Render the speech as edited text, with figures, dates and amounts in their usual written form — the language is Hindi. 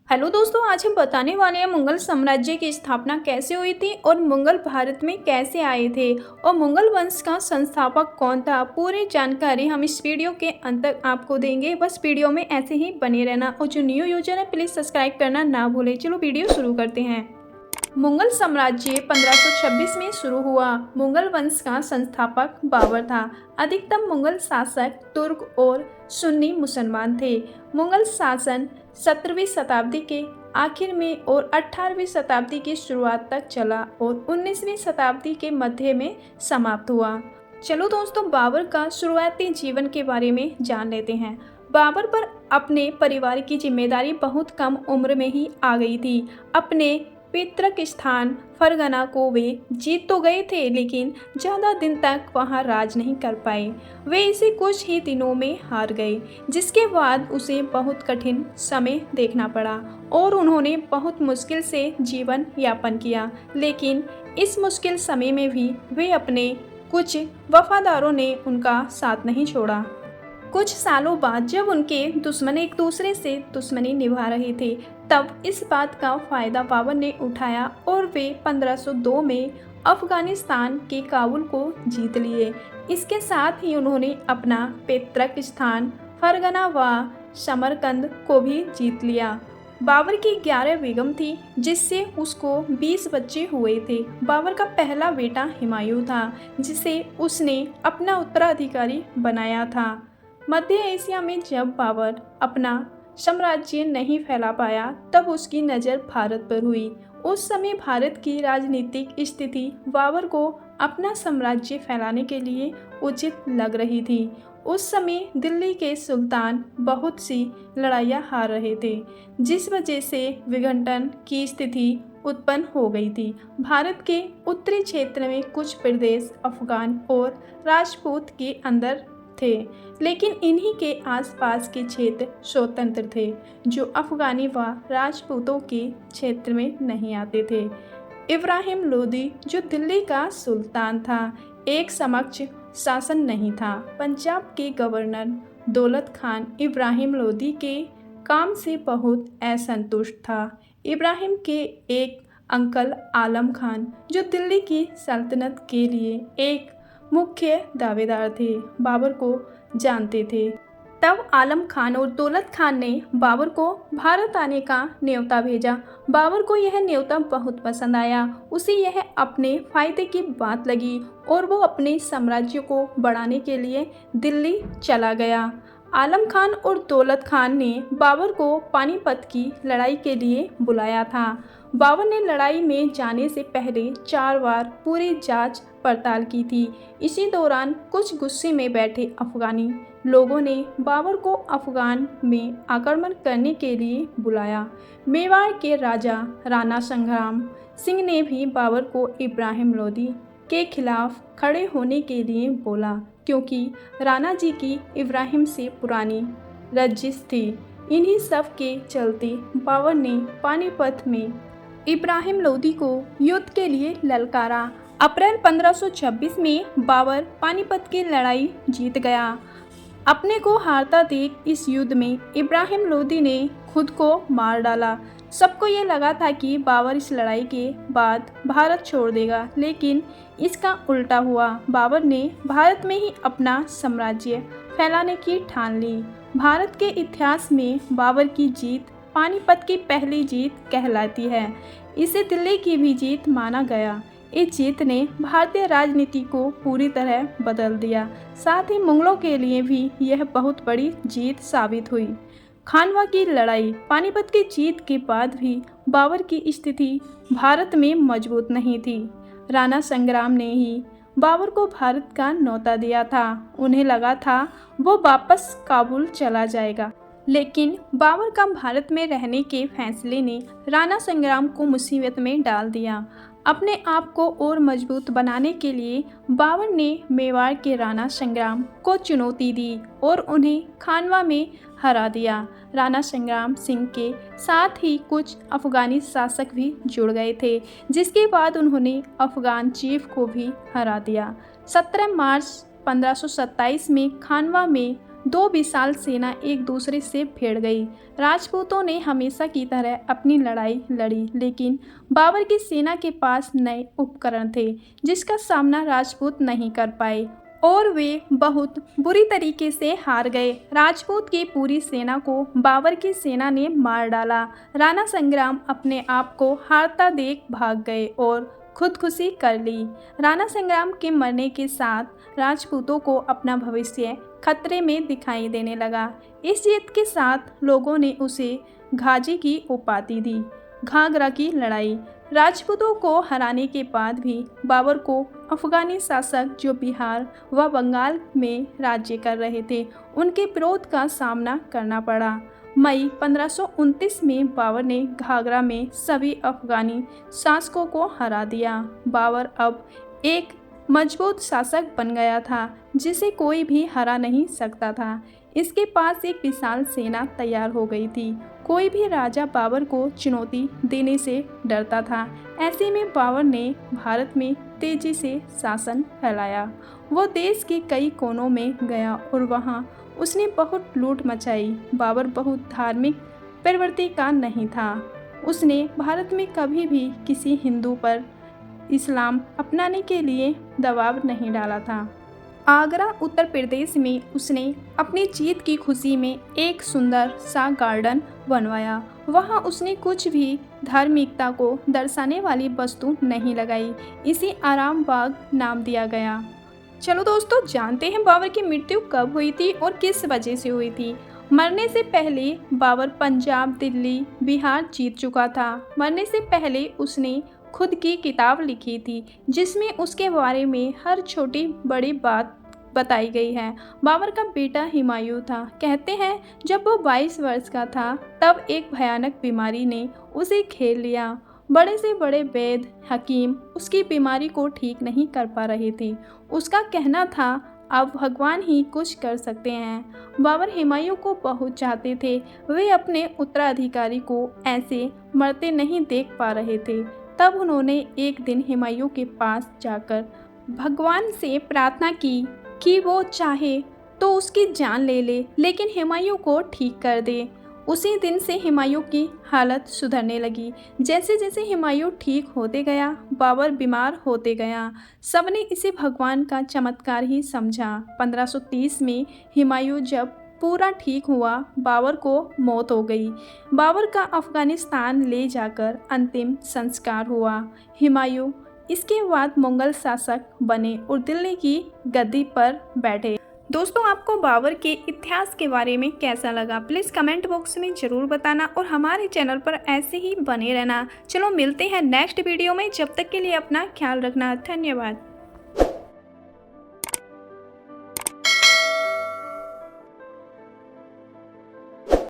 हेलो दोस्तों, आज हम बताने वाले हैं मुगल साम्राज्य की स्थापना कैसे हुई थी और मुगल भारत में कैसे आए थे और मुगल वंश का संस्थापक कौन था। पूरी जानकारी हम इस वीडियो के अंत तक आपको देंगे। बस वीडियो में ऐसे ही बने रहना और जो न्यू यूजर है प्लीज़ सब्सक्राइब करना ना भूलें। चलो वीडियो शुरू करते हैं। मुगल साम्राज्य 1526 में शुरू हुआ। मुगल वंश का संस्थापक बाबर था। अधिकतम मुगल शासक तुर्क और सुन्नी मुसलमान थे। मुगल शासन 17वीं शताब्दी के आखिर में और 18वीं शताब्दी की शुरुआत तक चला और 19वीं शताब्दी के मध्य में समाप्त हुआ। चलो दोस्तों, बाबर का शुरुआती जीवन के बारे में जान लेते हैं। बाबर पर अपने परिवार की जिम्मेदारी बहुत कम उम्र में ही आ गई थी। अपने पैतृक स्थान फरगना को वे जीत तो गए थे, लेकिन ज़्यादा दिन तक वहां राज नहीं कर पाए। वे इसे कुछ ही दिनों में हार गए, जिसके बाद उसे बहुत कठिन समय देखना पड़ा और उन्होंने बहुत मुश्किल से जीवन यापन किया। लेकिन इस मुश्किल समय में भी वे अपने कुछ वफादारों ने उनका साथ नहीं छोड़ा। कुछ सालों बाद जब उनके दुश्मन एक दूसरे से दुश्मनी निभा रहे थे, तब इस बात का फायदा बाबर ने उठाया और वे 1502 में अफगानिस्तान के काबुल को जीत लिए। इसके साथ ही उन्होंने अपना पैतृक स्थान फरगना व समरकंद को भी जीत लिया। बाबर की 11 बेगम थी, जिससे उसको 20 बच्चे हुए थे। बाबर का पहला बेटा हुमायूं था, जिसे उसने अपना उत्तराधिकारी बनाया था। मध्य एशिया में जब बाबर अपना साम्राज्य नहीं फैला पाया, तब उसकी नज़र भारत पर हुई। उस समय भारत की राजनीतिक स्थिति बाबर को अपना साम्राज्य फैलाने के लिए उचित लग रही थी। उस समय दिल्ली के सुल्तान बहुत सी लड़ाइयाँ हार रहे थे, जिस वजह से विघटन की स्थिति उत्पन्न हो गई थी। भारत के उत्तरी क्षेत्र में कुछ प्रदेश अफगान और राजपूत के अंदर थे, लेकिन इन्हीं के आसपास के क्षेत्र स्वतंत्र थे, जो अफगानी व राजपूतों के क्षेत्र में नहीं आते थे। इब्राहिम लोदी, जो दिल्ली का सुल्तान था, एक समक्ष शासन नहीं था। पंजाब के गवर्नर दौलत खान इब्राहिम लोदी के काम से बहुत असंतुष्ट था। इब्राहिम के एक अंकल आलम खान, जो दिल्ली की सल्तनत के लिए एक मुख्य दावेदार थे, बाबर को जानते थे। तब आलम खान और दौलत खान ने बाबर को भारत आने का न्योता भेजा। बाबर को यह न्योता बहुत पसंद आया। उसे यह अपने फायदे की बात लगी और वो अपने साम्राज्य को बढ़ाने के लिए दिल्ली चला गया। आलम खान और दौलत खान ने बाबर को पानीपत की लड़ाई के लिए बुलाया था। बाबर ने लड़ाई में जाने से पहले 4 बार पूरी जांच पड़ताल की थी। इसी दौरान कुछ गुस्से में बैठे अफगानी लोगों ने बाबर को अफगान में आक्रमण करने के लिए बुलाया। मेवाड़ के राजा राणा संग्राम सिंह ने भी बाबर को इब्राहिम लोदी के खिलाफ खड़े होने के लिए बोला, क्योंकि राणा जी की इब्राहिम से पुरानी रंजिश थी। इन्हीं सब के चलते बाबर ने पानीपत में इब्राहिम लोदी को युद्ध के लिए ललकारा। अप्रैल 1526 में बाबर पानीपत की लड़ाई जीत गया। अपने को हारता देख इस युद्ध में इब्राहिम लोदी ने खुद को मार डाला। सबको ये लगा था कि बाबर इस लड़ाई के बाद भारत छोड़ देगा, लेकिन इसका उल्टा हुआ। बाबर ने भारत में ही अपना साम्राज्य फैलाने की ठान ली। भारत के इतिहास में बाबर की जीत पानीपत की पहली जीत कहलाती है। इसे दिल्ली की भी जीत माना गया। इस जीत ने भारतीय राजनीति को पूरी तरह बदल दिया। साथ ही मुगलों के लिए भी यह बहुत बड़ी जीत साबित हुई। खानवा की लड़ाई। पानीपत की जीत के बाद भी बाबर की स्थिति भारत में मजबूत नहीं थी। राणा संग्राम ने ही बाबर को भारत का न्योता दिया था। उन्हें लगा था वो वापस काबुल चला जाएगा, लेकिन बाबर का भारत में रहने के फैसले ने राणा संग्राम को मुसीबत में डाल दिया। अपने आप को और मजबूत बनाने के लिए बाबर ने मेवाड़ के राणा संग्राम को चुनौती दी और उन्हें खानवा में हरा दिया। राणा संग्राम सिंह के साथ ही कुछ अफगानी शासक भी जुड़ गए थे, जिसके बाद उन्होंने अफगान चीफ को भी हरा दिया। 17 मार्च 1527 में खानवा में दो विशाल सेना एक दूसरे से भिड़ गई। राजपूतों ने हमेशा की तरह अपनी लड़ाई लड़ी, लेकिन बाबर की सेना के पास नए उपकरण थे जिसका सामना राजपूत नहीं कर पाए और वे बहुत बुरी तरीके से हार गए। राजपूत की पूरी सेना को बाबर की सेना ने मार डाला। राणा संग्राम अपने आप को हारता देख भाग गए और खुदकुशी कर ली। राणा संग्राम के मरने के साथ राजपूतों को अपना भविष्य खतरे में दिखाई देने लगा। इस जीत के साथ लोगों ने उसे घाजी की उपाधि दी। घाघरा की लड़ाई। राजपूतों को हराने के बाद भी बाबर को अफगानी शासक जो बिहार व बंगाल में राज्य कर रहे थे, उनके विरोध का सामना करना पड़ा। मई 1529 में बाबर ने घाघरा में सभी अफगानी शासकों को हरा दिया। बाबर अब एक मजबूत शासक बन गया था जिसे कोई भी हरा नहीं सकता था। इसके पास एक विशाल सेना तैयार हो गई थी। कोई भी राजा बाबर को चुनौती देने से डरता था। ऐसे में बाबर ने भारत में तेजी से शासन फैलाया। वो देश के कई कोनों में गया और वहाँ उसने बहुत लूट मचाई। बाबर बहुत धार्मिक प्रवृत्ति का नहीं था। उसने भारत में कभी भी किसी हिंदू पर इस्लाम अपनाने के लिए दबाव नहीं डाला था। आगरा उत्तर प्रदेश में उसने अपनी जीत की खुशी में एक सुंदर सा गार्डन बनवाया। वहाँ उसने कुछ भी धार्मिकता को दर्शाने वाली वस्तु नहीं लगाई। इसे आराम बाग नाम दिया गया। चलो दोस्तों, जानते हैं बाबर की मृत्यु कब हुई थी और किस वजह से हुई थी। मरने से पहले बाबर पंजाब, दिल्ली, बिहार जीत चुका था। मरने से पहले उसने खुद की किताब लिखी थी जिसमें उसके बारे में हर छोटी बड़ी बात बताई गई है। बाबर का बेटा हुमायूं था। कहते हैं जब वो 22 वर्ष का था तब एक भयानक बीमारी ने उसे घेर लिया। बड़े से बड़े वैद्य, हकीम उसकी बीमारी को ठीक नहीं कर पा रहे थे। उसका कहना था अब भगवान ही कुछ कर सकते हैं। बाबर हुमायूं को बहुत चाहते थे। वे अपने उत्तराधिकारी को ऐसे मरते नहीं देख पा रहे थे। तब उन्होंने एक दिन हुमायूं के पास जाकर भगवान से प्रार्थना की कि वो चाहे तो उसकी जान ले ले, लेकिन हुमायूं को ठीक कर दे। उसी दिन से हुमायूं की हालत सुधरने लगी। जैसे जैसे हुमायूं ठीक होते गया, बाबर बीमार होते गया। सबने इसे भगवान का चमत्कार ही समझा। 1530 में हुमायूं जब पूरा ठीक हुआ, बाबर को मौत हो गई। बाबर का अफगानिस्तान ले जाकर अंतिम संस्कार हुआ। हुमायूं इसके बाद मुगल शासक बने और दिल्ली की गद्दी पर बैठे। दोस्तों, आपको बाबर के इतिहास के बारे में कैसा लगा प्लीज़ कमेंट बॉक्स में ज़रूर बताना और हमारे चैनल पर ऐसे ही बने रहना। चलो मिलते हैं नेक्स्ट वीडियो में। जब तक के लिए अपना ख्याल रखना। धन्यवाद।